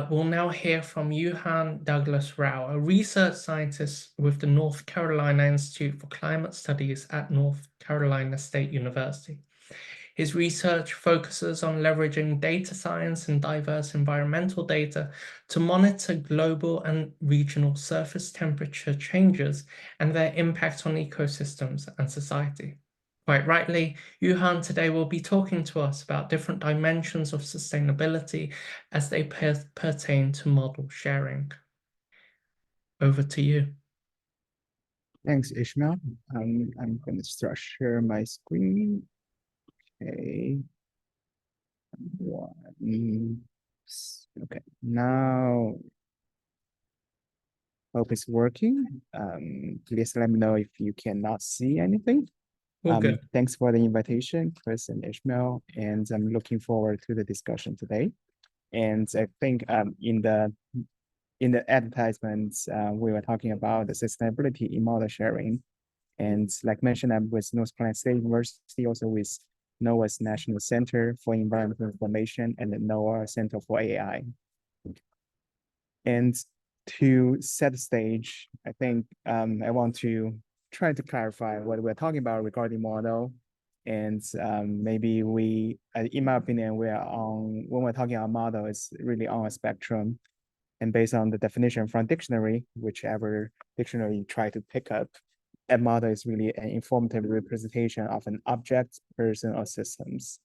we'll now hear from Yuhan Doublas Rao, a research scientist with the North Carolina Institute for Climate Studies at North Carolina State University. His research focuses on leveraging data science and diverse environmental data to monitor global and regional surface temperature changes and their impact on ecosystems and society. Quite rightly, Yuhan today will be talking to us about different dimensions of sustainability as they pertain to model sharing. Over to you. Thanks, Ishmael. I'm going to start share my screen. Okay. Okay, now hope it's working. Please let me know if you cannot see anything. Good. Thanks for the invitation, Chris and Ishmael, and I'm looking forward to the discussion today. And I think in the advertisements, we were talking about the sustainability in model sharing. And like mentioned, I'm with North Carolina State University, also with NOAA's National Center for Environmental Information and the NOAA Center for AI. And to set the stage, I think I want to try to clarify what we're talking about regarding model. And maybe in my opinion, when we're talking about model, it's really on a spectrum. And based on the definition from dictionary, whichever dictionary you try to pick up, a model is really an informative representation of an object, person, or systems,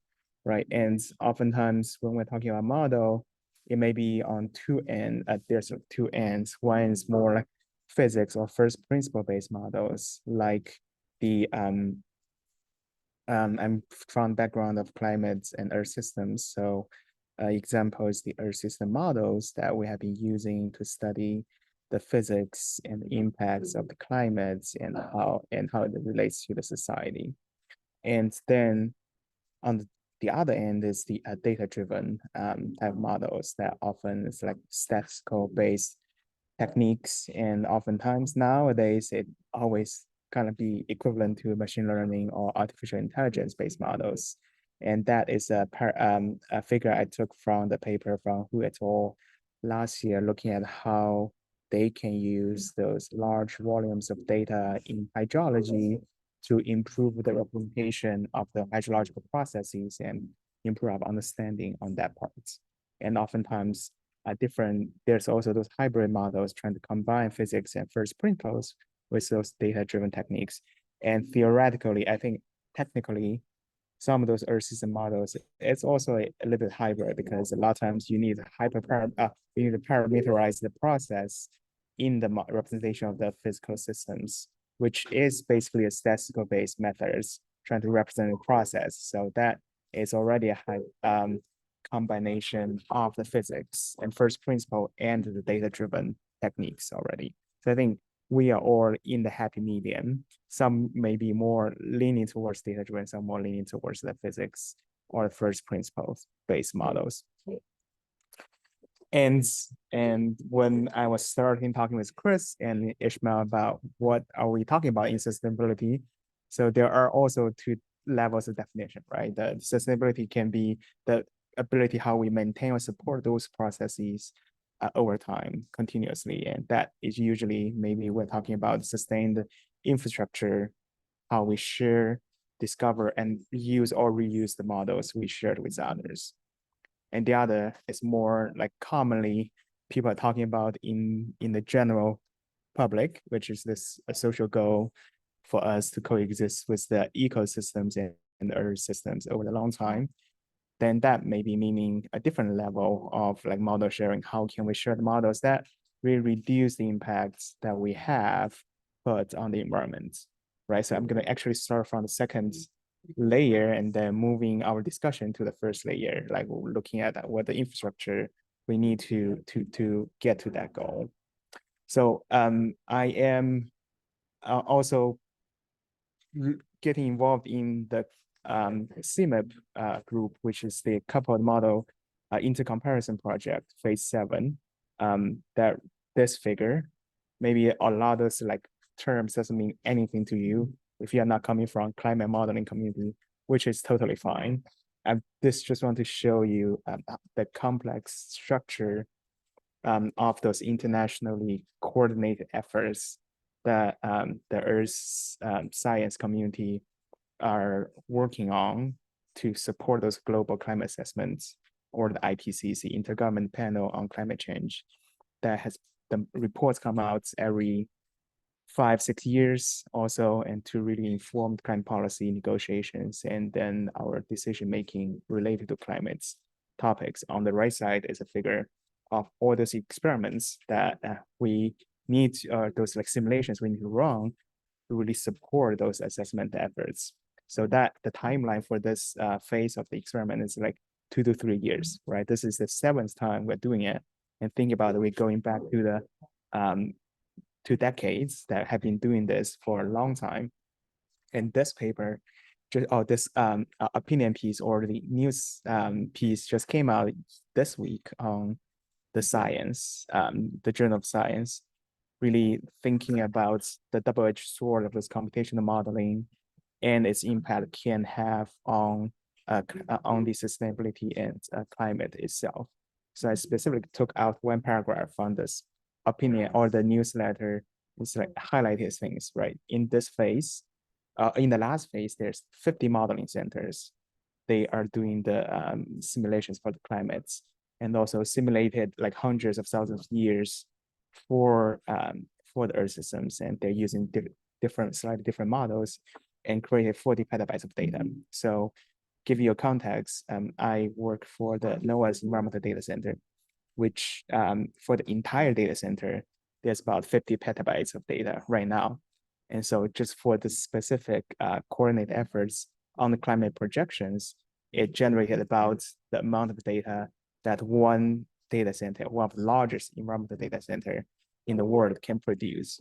right? And oftentimes when we're talking about model, it may be on two ends. There's two ends. One is more like physics or first principle based models, like the I'm from background of climate and earth systems. So example is the earth system models that we have been using to study the physics and the impacts of the climate and how it relates to the society. And then on the other end is the data-driven type models that often is like statistical-based techniques, and oftentimes nowadays it always kind of be equivalent to machine learning or artificial intelligence-based models. And that is a figure I took from the paper from Hu et al. Last year, looking at how they can use those large volumes of data in hydrology to improve the representation of the hydrological processes and improve our understanding on that part. And oftentimes, there's also those hybrid models trying to combine physics and first principles with those data-driven techniques. And theoretically, I think technically, some of those Earth system models, it's also a little bit hybrid because a lot of times you need to parameterize the process in the representation of the physical systems, which is basically a statistical based methods trying to represent the process. So that is already a high combination of the physics and first principle and the data-driven techniques already. So I think we are all in the happy medium. Some may be more leaning towards data-driven, some more leaning towards the physics or the first principles based models. And when I was starting talking with Chris and Ishmael about what are we talking about in sustainability, so there are also two levels of definition, right? The sustainability can be the ability how we maintain or support those processes over time continuously. And that is usually maybe we're talking about sustained infrastructure, how we share, discover, and use or reuse the models we shared with others. And the other is more like commonly people are talking about in the general public, which is this a social goal for us to coexist with the ecosystems and the earth systems over the long time. Then that may be meaning a different level of like model sharing. How can we share the models that really reduce the impacts that we have put on the environment, right? So I'm going to actually start from the second layer and then moving our discussion to the first layer, like we're looking at what the infrastructure we need to get to that goal. So I am also getting involved in the CMIP group, which is the coupled model intercomparison project, phase 7. That this figure, maybe a lot of like terms doesn't mean anything to you if you're not coming from climate modeling community, which is totally fine. This just want to show you the complex structure of those internationally coordinated efforts that the Earth's science community are working on to support those global climate assessments, or the IPCC, Intergovernmental Panel on Climate Change, that has the reports come out every 5-6 years also, and to really inform climate policy negotiations and then our decision making related to climate topics. On the right side is a figure of all those experiments that we need, those like simulations we need to run to really support those assessment efforts. So that the timeline for this phase of the experiment is like 2 to 3 years, right? This is the 7th time we're doing it. And think about it, we're going back to the 2 decades that have been doing this for a long time. And this paper, this opinion piece or the news piece just came out this week on the Science, the Journal of Science, really thinking about the double-edged sword of this computational modeling and its impact can have on the sustainability and climate itself. So I specifically took out one paragraph from this opinion or the newsletter. It's like highlighted things, right? In this phase, in the last phase, there's 50 modeling centers. They are doing the simulations for the climates and also simulated like hundreds of thousands of years for the Earth systems, and they're using slightly different models and created 40 petabytes of data. So give you a context, I work for the NOAA's Environmental Data Center, which for the entire data center, there's about 50 petabytes of data right now. And so just for the specific coordinate efforts on the climate projections, it generated about the amount of data that one data center, one of the largest environmental data center in the world can produce.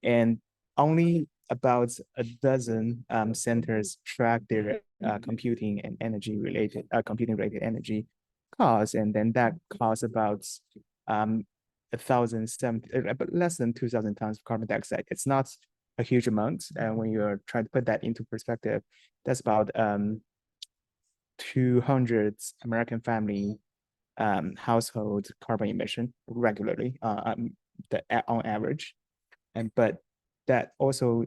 And only about a dozen centers track their computing and energy related, computing related energy costs. And then that costs about 1,070, but less than 2,000 tons of carbon dioxide. It's not a huge amount. And when you're trying to put that into perspective, that's about 200 American family household carbon emission regularly on average. But that also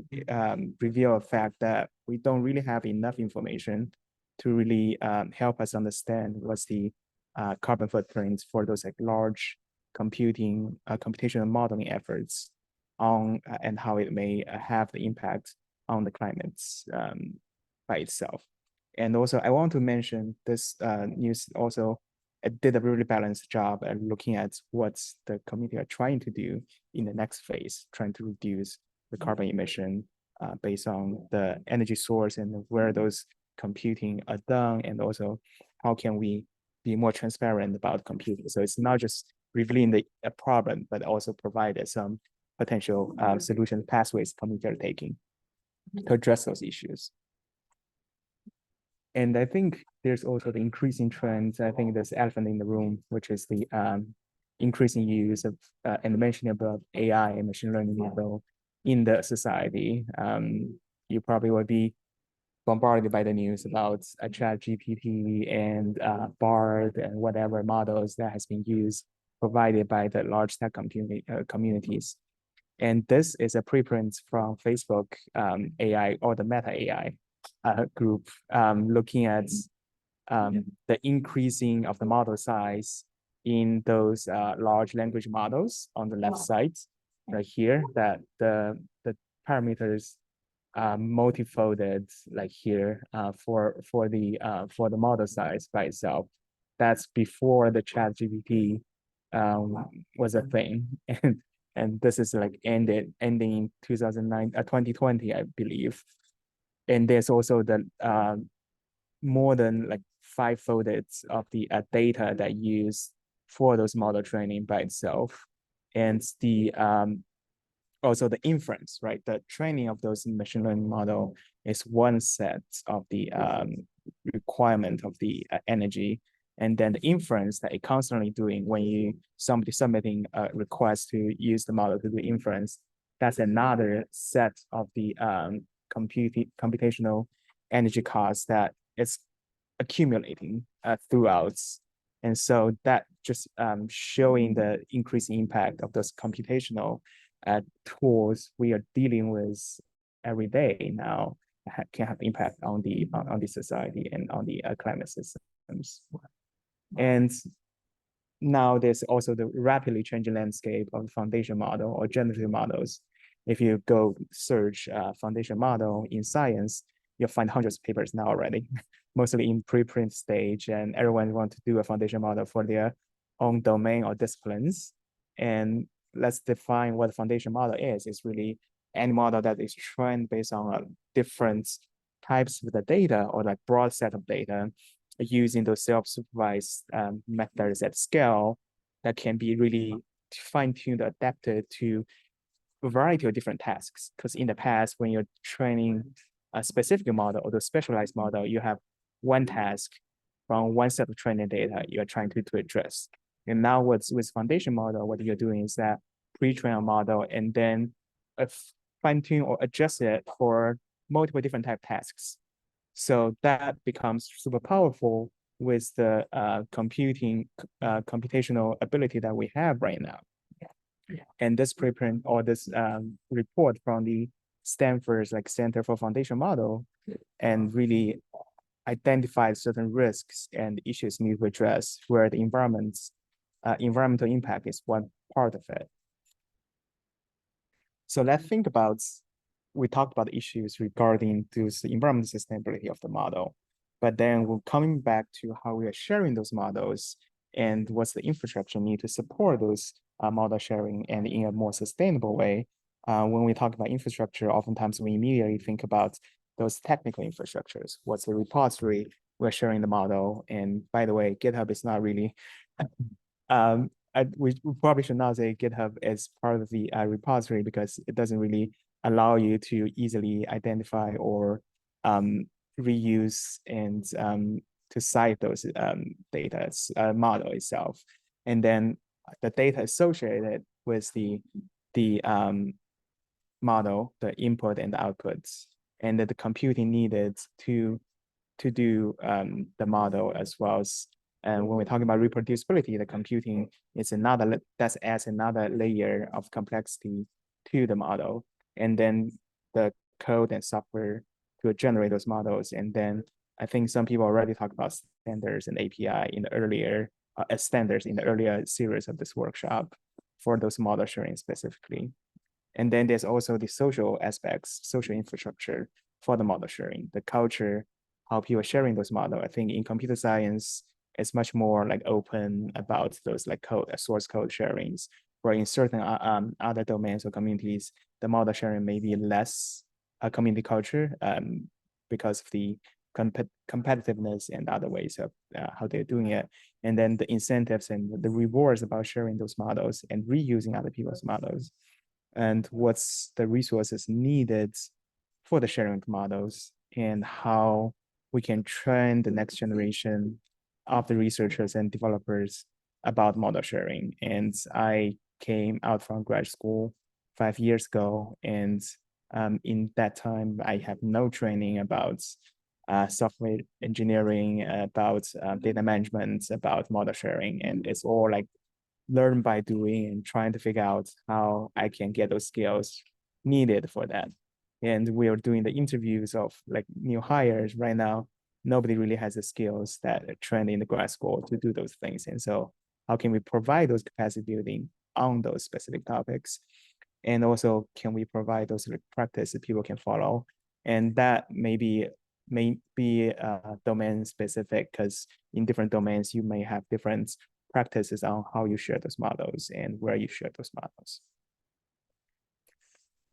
reveal a fact that we don't really have enough information to really help us understand what's the carbon footprints for those like large computational modeling efforts on and how it may have the impact on the climate by itself. And also, I want to mention this news also did a really balanced job at looking at what the community are trying to do in the next phase, trying to reduce the carbon emission based on the energy source and where those computing are done, and also how can we be more transparent about computing. So it's not just revealing the problem, but also provided some potential solution pathways community are taking to address those issues. And I think there's also the increasing trends. I think there's elephant in the room, which is the increasing use of and mentioning about AI and machine learning model in the society. You probably will be bombarded by the news about ChatGPT and BARD and whatever models that has been used, provided by the large tech communities. And this is a preprint from Facebook AI or the Meta AI group looking at the increasing of the model size in those large language models on the left side, right here, that the parameters multifolded like here for the model size by itself. That's before the ChatGPT was a thing, and this is like ending in 2020, I believe. And there's also the more than like 5-folded of the data that used for those model training by itself, and the also the inference, right? The training of those machine learning model is one set of the requirement of the energy, and then the inference that it constantly doing when somebody submitting a request to use the model to do inference, that's another set of the computational energy costs that is accumulating throughout. And so that just showing the increasing impact of those computational tools we are dealing with every day now can have impact on the society and on the climate systems. And now there's also the rapidly changing landscape of the foundation model or generative models. If you go search foundation model in science, you'll find hundreds of papers now already, mostly in preprint stage, and everyone wants to do a foundation model for their own domain or disciplines. And let's define what a foundation model is. It's really any model that is trained based on different types of the data or like broad set of data using those self-supervised methods at scale that can be really fine-tuned, adapted to a variety of different tasks. Because in the past, when you're training a specific model or the specialized model, you have one task from one set of training data you're trying to address. And now with foundation model, what you're doing is that pre-train a model and then fine-tune or adjust it for multiple different type tasks. So that becomes super powerful with the computational ability that we have right now. And this preprint or this report from the Stanford's like Center for Foundation Model and really identified certain risks and issues need to address where the environmental impact is one part of it. So let's think about, we talked about issues regarding the environmental sustainability of the model, but then we're coming back to how we are sharing those models and what's the infrastructure need to support those model sharing and in a more sustainable way. When we talk about infrastructure, oftentimes we immediately think about those technical infrastructures. What's the repository we're sharing the model? And by the way, GitHub is not really, we probably should not say GitHub as part of the repository because it doesn't really allow you to easily identify or reuse and to cite those data model itself. And then the data associated with the model, the input and the outputs, and the computing needed to do the model as well as, and when we're talking about reproducibility, the computing is another, that adds another layer of complexity to the model. And then the code and software to generate those models. And then I think some people already talked about standards and API in the earlier, standards in the earlier series of this workshop for those model sharing specifically. And then there's also the social aspects, social infrastructure for the model sharing, the culture, how people are sharing those models. I think in computer science, it's much more like open about those like code, source code sharings, where in certain other domains or communities, the model sharing may be less a community culture because of the competitiveness and other ways of how they're doing it. And then the incentives and the rewards about sharing those models and reusing other people's models. And what's the resources needed for the sharing of models and how we can train the next generation of the researchers and developers about model sharing. And I came out from grad school 5 years ago. And in that time, I have no training about software engineering, about data management, about model sharing. And it's all like learn by doing and trying to figure out how I can get those skills needed for that. And we are doing the interviews of like new hires right now. Nobody really has the skills that are trained in the grad school to do those things. And so how can we provide those capacity building on those specific topics? And also, can we provide those like practice that people can follow? And that may be domain specific because in different domains, you may have different practices on how you share those models and where you share those models.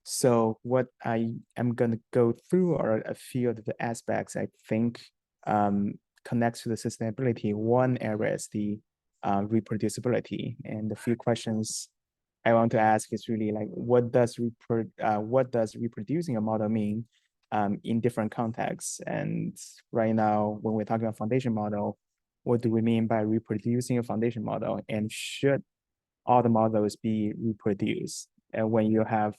So what I am going to go through are a few of the aspects I think connects to the sustainability. One area is the reproducibility, and the few questions I want to ask is really like, what does reproducing a model mean in different contexts? And right now, when we're talking about foundation model, what do we mean by reproducing a foundation model? And should all the models be reproduced? And when you have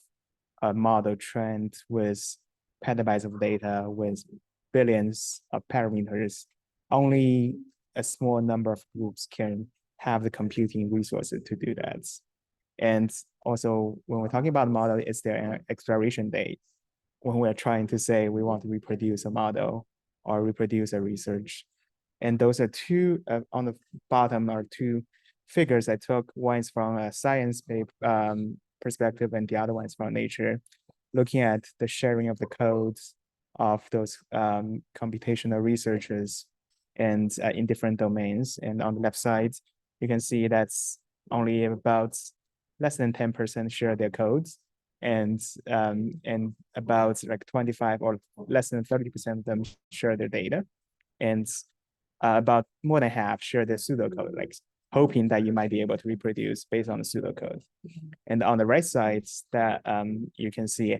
a model trained with petabytes of data with billions of parameters, only a small number of groups can have the computing resources to do that. And also, when we're talking about model, is there an expiration date? When we're trying to say we want to reproduce a model or reproduce a research. And those are two, on the bottom are two figures I took. One is from a science perspective and the other one is from nature, looking at the sharing of the codes of those computational researchers and in different domains. And on the left side, you can see that's only about less than 10% share their codes, and about like 25 or less than 30% of them share their data, and about more than half share their pseudocode, like hoping that you might be able to reproduce based on the pseudocode. And on the right side, that you can see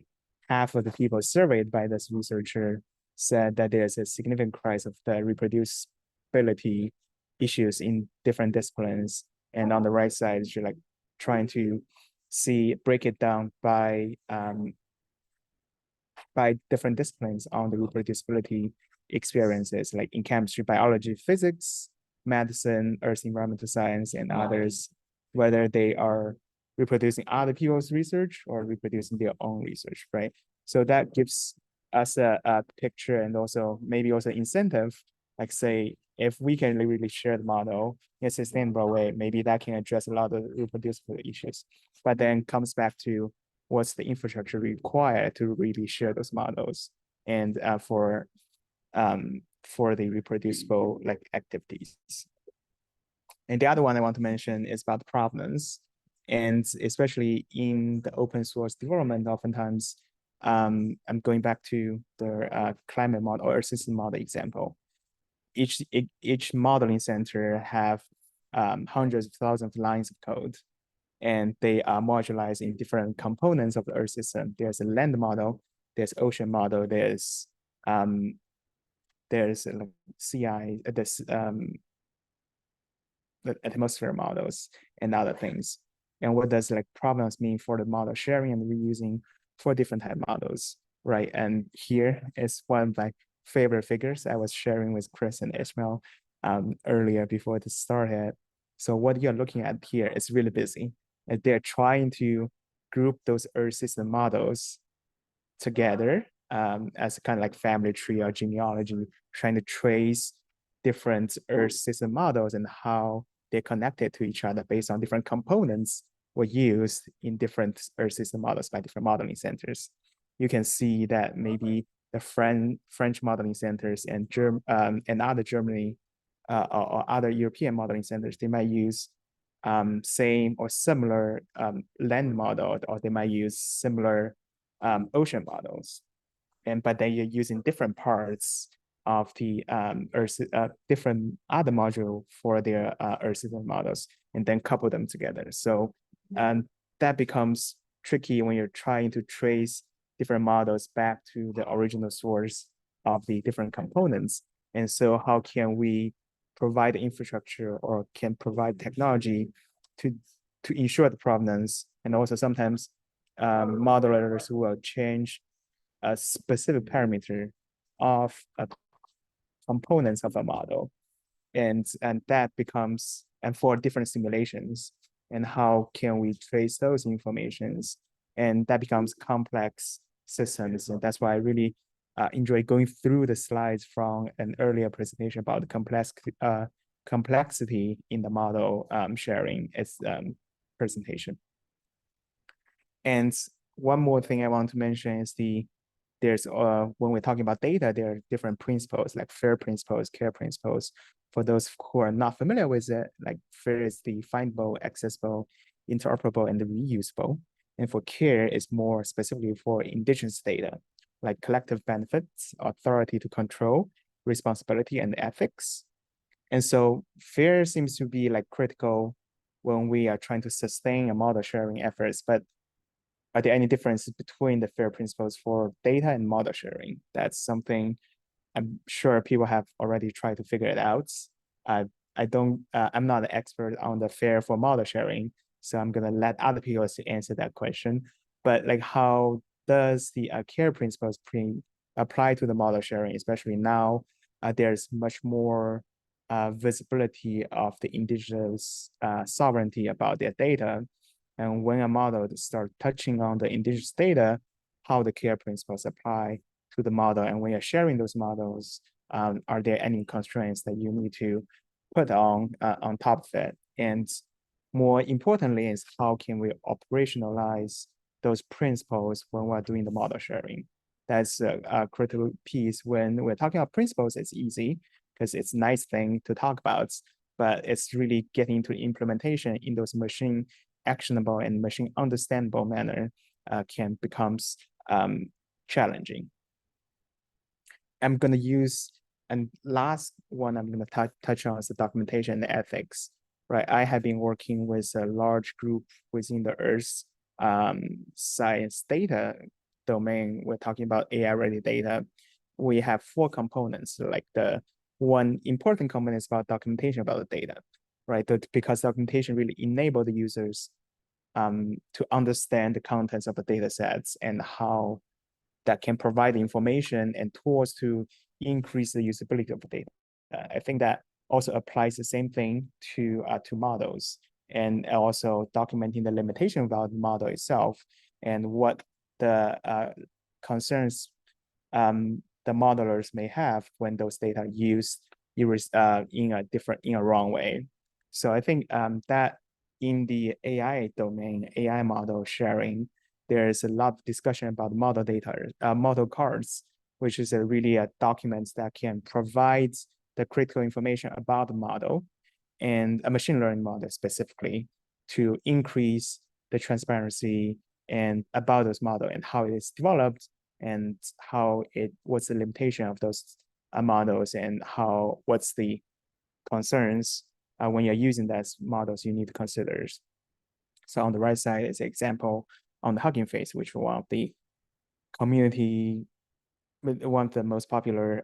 half of the people surveyed by this researcher said that there's a significant crisis of the reproducibility issues in different disciplines. And on the right side, you're like trying to break it down by different disciplines on the reproducibility experiences, like in chemistry, biology, physics, medicine, earth environmental science, and others, whether they are reproducing other people's research or reproducing their own research, right? So that gives us a picture and also maybe also incentive, like say, if we can really share the model in a sustainable way, maybe that can address a lot of reproducible issues. But then comes back to what's the infrastructure required to really share those models and for the reproducible like activities. And the other one I want to mention is about provenance. And especially in the open source development, oftentimes I'm going back to the climate model or system model example. Each modeling center have hundreds of thousands of lines of code, and they are modularized in different components of the Earth system. There's a land model, there's ocean model, there's like CI, the atmosphere models and other things. And what does like provenance mean for the model sharing and reusing for different type models, right? And here is one of my favorite figures I was sharing with Chris and Ishmael earlier before this started. So what you're looking at here is really busy. And they're trying to group those Earth system models together as kind of like family tree or genealogy, trying to trace different Earth system models and how they're connected to each other based on different components were used in different Earth system models by different modeling centers. You can see that maybe the French modeling centers and other Germany or other European modeling centers, they might use same or similar land model, or they might use similar ocean models. But then you're using different parts of the Earth, different other module for their Earth system models, and then couple them together. So that becomes tricky when you're trying to trace different models back to the original source of the different components. And so how can we provide infrastructure or can provide technology to ensure the provenance? And also sometimes modelers will change a specific parameter of components of a model, and that becomes, and for different simulations, and how can we trace those informations, and that becomes complex systems. And that's why I really enjoy going through the slides from an earlier presentation about the complexity in the model sharing its presentation. And one more thing I want to mention is there's when we're talking about data, there are different principles like FAIR principles, CARE principles. For those who are not familiar with it, like FAIR is the findable, accessible, interoperable, and the reusable. And for CARE is more specifically for indigenous data, like collective benefits, authority to control, responsibility, and ethics. And so FAIR seems to be like critical when we are trying to sustain a model sharing efforts, but are there any differences between the FAIR principles for data and model sharing? That's something I'm sure people have already tried to figure it out. I'm not an expert on the FAIR for model sharing, so I'm gonna let other people answer that question. But like, how does the CARE principles apply to the model sharing, especially now there's much more visibility of the indigenous sovereignty about their data. And when a model starts touching on the indigenous data, how the care principles apply to the model. And when you're sharing those models, are there any constraints that you need to put on top of it? And more importantly is how can we operationalize those principles when we're doing the model sharing? That's a critical piece. When we're talking about principles, it's easy because it's a nice thing to talk about, but it's really getting into implementation in those machine actionable and machine understandable manner can becomes challenging. I'm going to use, and last one I'm going to touch on is the documentation and ethics, right? I have been working with a large group within the Earth science data domain. We're talking about AI-ready data. We have 4 components, like the one important component is about documentation about the data, right? Because documentation really enable the users to understand the contents of the data sets and how that can provide information and tools to increase the usability of the data. I think that also applies the same thing to models, and also documenting the limitation about the model itself and what the concerns the modelers may have when those data used in a wrong way. So I think that in the AI domain, AI model sharing, there's a lot of discussion about model data, model cards, which is really a document that can provide the critical information about the model and a machine learning model specifically to increase the transparency and about this model and how it is developed and what's the limitation of those models and what's the concerns when you're using those models you need to consider. So on the right side is an example on the Hugging Face, which is one of the most popular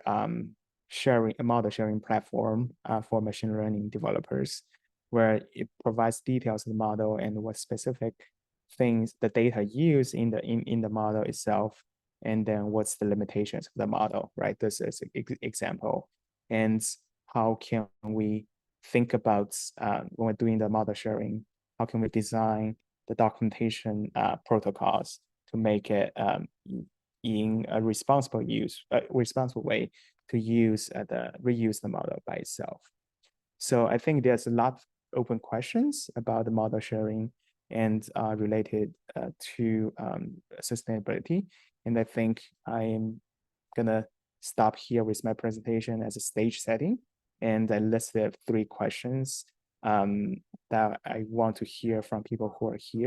model sharing platform for machine learning developers, where it provides details of the model and what specific things the data used in the model itself, and then what's the limitations of the model, right? This is an example. And how can we think about when we're doing the model sharing, how can we design the documentation protocols to make it in a responsible way to reuse the model by itself. So I think there's a lot of open questions about the model sharing and related to sustainability. And I think I'm gonna stop here with my presentation as a stage setting. And I listed 3 questions that I want to hear from people who are here.